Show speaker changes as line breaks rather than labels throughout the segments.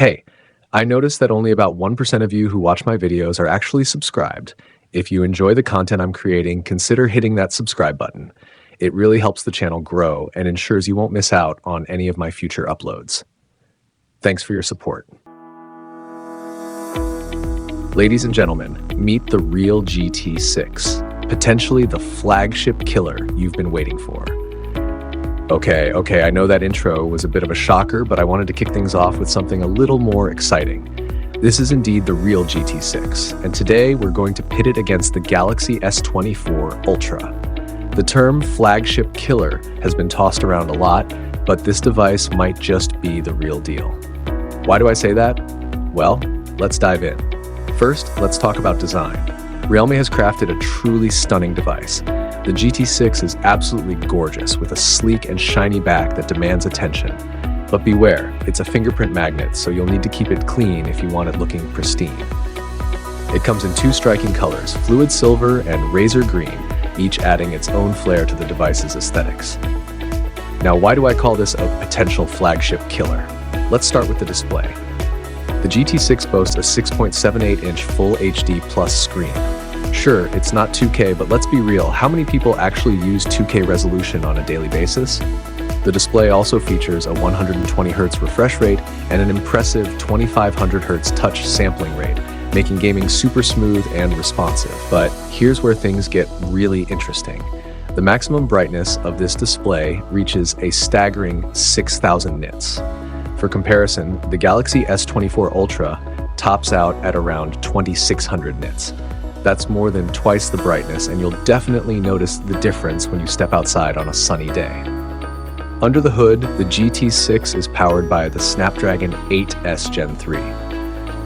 Hey, I noticed that only about 1% of you who watch my videos are actually subscribed. If you enjoy the content I'm creating, consider hitting that subscribe button. It really helps the channel grow and ensures you won't miss out on any of my future uploads. Thanks for your support. Ladies and gentlemen, meet the Realme GT6, potentially the flagship killer you've been waiting for. Okay, I know that intro was a bit of a shocker, but I wanted to kick things off with something a little more exciting. This is indeed the Realme GT6, and today we're going to pit it against the Galaxy S24 Ultra. The term flagship killer has been tossed around a lot, but this device might just be the real deal. Why do I say that? Well, let's dive in. First, let's talk about design. Realme has crafted a truly stunning device. The GT6 is absolutely gorgeous, with a sleek and shiny back that demands attention. But beware, it's a fingerprint magnet, so you'll need to keep it clean if you want it looking pristine. It comes in two striking colors, fluid silver and razor green, each adding its own flair to the device's aesthetics. Now, why do I call this a potential flagship killer? Let's start with the display. The GT6 boasts a 6.78-inch Full HD Plus screen. Sure, it's not 2K, but let's be real, how many people actually use 2K resolution on a daily basis? The display also features a 120Hz refresh rate and an impressive 2500Hz touch sampling rate, making gaming super smooth and responsive. But here's where things get really interesting. The maximum brightness of this display reaches a staggering 6,000 nits. For comparison, the Galaxy S24 Ultra tops out at around 2,600 nits. That's more than twice the brightness, and you'll definitely notice the difference when you step outside on a sunny day. Under the hood, the GT6 is powered by the Snapdragon 8S Gen 3.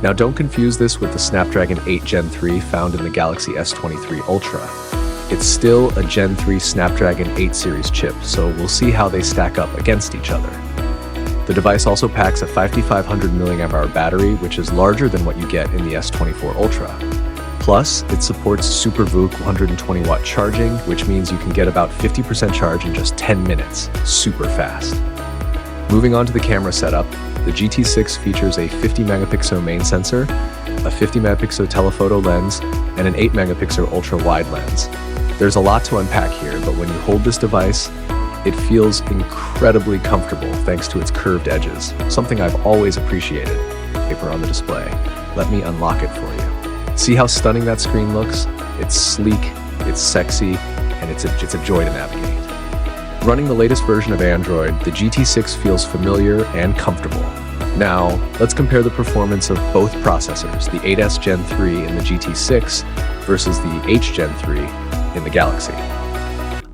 Now don't confuse this with the Snapdragon 8 Gen 3 found in the Galaxy S23 Ultra. It's still a Gen 3 Snapdragon 8 series chip, so we'll see how they stack up against each other. The device also packs a 5500 mAh battery, which is larger than what you get in the S24 Ultra. Plus, it supports Super VOOC 120-watt charging, which means you can get about 50% charge in just 10 minutes, super fast. Moving on to the camera setup, the GT6 features a 50-megapixel main sensor, a 50-megapixel telephoto lens, and an 8-megapixel ultra-wide lens. There's a lot to unpack here, but when you hold this device, it feels incredibly comfortable thanks to its curved edges, something I've always appreciated. Paper on the display. Let me unlock it for you. See how stunning that screen looks? It's sleek, it's sexy, and it's a joy to navigate. Running the latest version of Android, the GT6 feels familiar and comfortable. Now, let's compare the performance of both processors, the 8S Gen 3 in the GT6 versus the H Gen 3 in the Galaxy.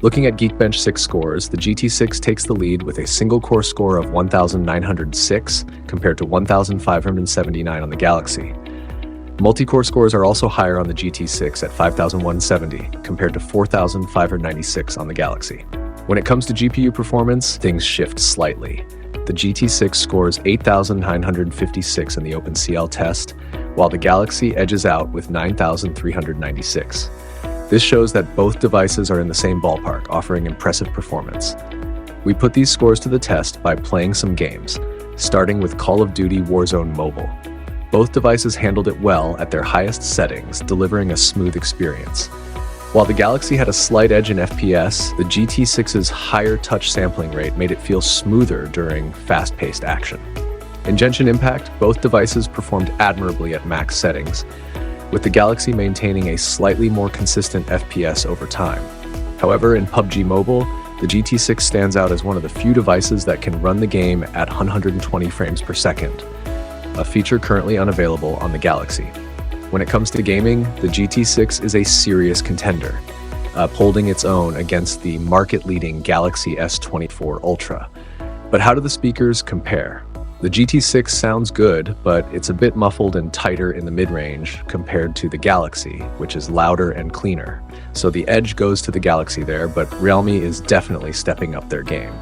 Looking at Geekbench 6 scores, the GT6 takes the lead with a single-core score of 1,906 compared to 1,579 on the Galaxy. Multi-core scores are also higher on the GT6 at 5,170 compared to 4,596 on the Galaxy. When it comes to GPU performance, things shift slightly. The GT6 scores 8,956 in the OpenCL test, while the Galaxy edges out with 9,396. This shows that both devices are in the same ballpark, offering impressive performance. We put these scores to the test by playing some games, starting with Call of Duty Warzone Mobile. Both devices handled it well at their highest settings, delivering a smooth experience. While the Galaxy had a slight edge in FPS, the GT6's higher touch sampling rate made it feel smoother during fast-paced action. In Genshin Impact, both devices performed admirably at max settings, with the Galaxy maintaining a slightly more consistent FPS over time. However, in PUBG Mobile, the GT6 stands out as one of the few devices that can run the game at 120 frames per second, a feature currently unavailable on the Galaxy. When it comes to gaming, the GT6 is a serious contender, holding its own against the market-leading Galaxy S24 Ultra. But how do the speakers compare? The GT6 sounds good, but it's a bit muffled and tighter in the mid-range compared to the Galaxy, which is louder and cleaner. So the edge goes to the Galaxy there, but Realme is definitely stepping up their game.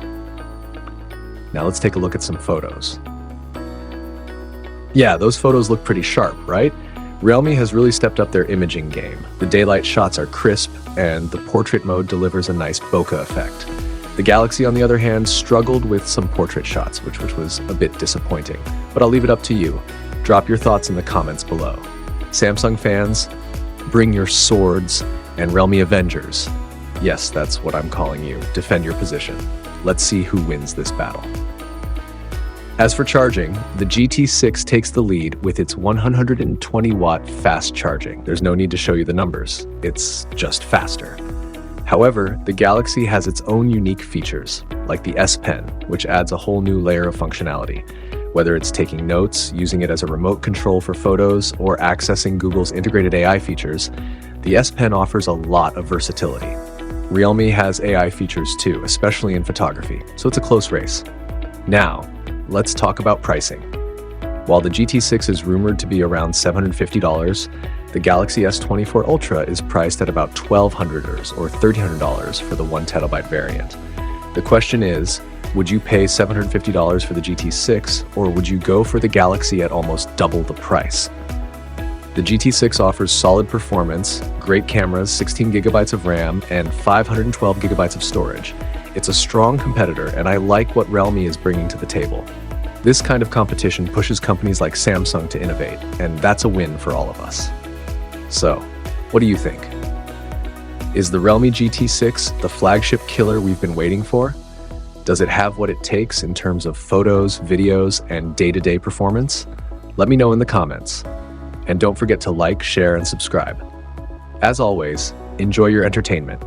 Now let's take a look at some photos. Yeah, those photos look pretty sharp, right? Realme has really stepped up their imaging game. The daylight shots are crisp, and the portrait mode delivers a nice bokeh effect. The Galaxy, on the other hand, struggled with some portrait shots, which was a bit disappointing. But I'll leave it up to you. Drop your thoughts in the comments below. Samsung fans, bring your swords and Realme Avengers. Yes, that's what I'm calling you. Defend your position. Let's see who wins this battle. As for charging, the GT6 takes the lead with its 120-watt fast charging. There's no need to show you the numbers. It's just faster. However, the Galaxy has its own unique features, like the S Pen, which adds a whole new layer of functionality. Whether it's taking notes, using it as a remote control for photos, or accessing Google's integrated AI features, the S Pen offers a lot of versatility. Realme has AI features too, especially in photography, so it's a close race. Now, let's talk about pricing. While the GT6 is rumored to be around $750, the Galaxy S24 Ultra is priced at about $1,200 or $1,300 for the 1TB variant. The question is, would you pay $750 for the GT6, or would you go for the Galaxy at almost double the price? The GT6 offers solid performance, great cameras, 16 GB of RAM, and 512 GB of storage. It's a strong competitor, and I like what Realme is bringing to the table. This kind of competition pushes companies like Samsung to innovate, and that's a win for all of us. So, what do you think? Is the Realme GT6 the flagship killer we've been waiting for? Does it have what it takes in terms of photos, videos, and day-to-day performance? Let me know in the comments. And don't forget to like, share, and subscribe. As always, enjoy your entertainment.